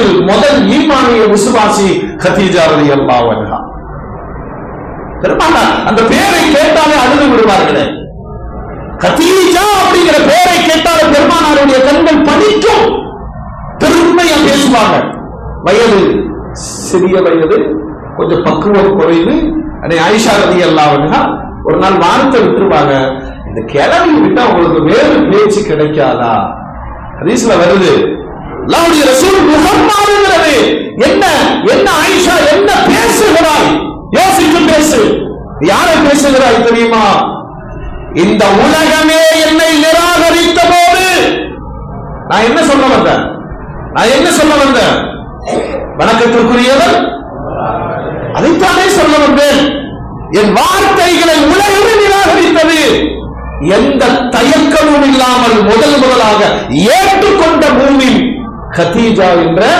உலகத்தில் முதல் ஈமானிய விசுவாசி கதீஜா ரலியல்லாஹு அன்ஹா. பெருமானார் அந்த பெயரை கேட்டாலே அழுது விடுவார்களே. கதீஜா அப்படிங்கிற பெயரை கேட்டாலே பெருமானாருடைய கண்கள் பனிக்கும். பெருமையா பேசுவாங்க. வயது சிறிய வயது, கொஞ்சம் பக்குவம் குறைவு. அன்னை ஆயிஷா ரலியல்லாஹு அன்ஹா ஒரு நாள் வார்த்தை விட்டுருவாங்க, இந்த கிளவி விட்டா உங்களுக்கு வேறு பேச்சு கிடைக்காதா? ஹதீஸ்ல வருது, அல்லாஹ்வுடைய ரசூல் முஹம்மதுங்கிறது என்ன என்ன ஆயிஷா என்ன பேசுகிறாய்? யோசித்து பேசு. யாரை பேசுகிறாய் தெரியுமா? இந்த உலகமே என்னை நிராகரித்த போது நான் என்ன சொல்ல வந்தேன்? வணக்கத்திற்குரியவர் அதைத்தானே சொல்ல வந்தேன். என் வார்த்தைகளை உலகமே நிராகரித்தது. எந்த தயக்கமும் இல்லாமல் முதலாக ஏற்றுக்கொண்ட மூமின் கதீஜா என்ற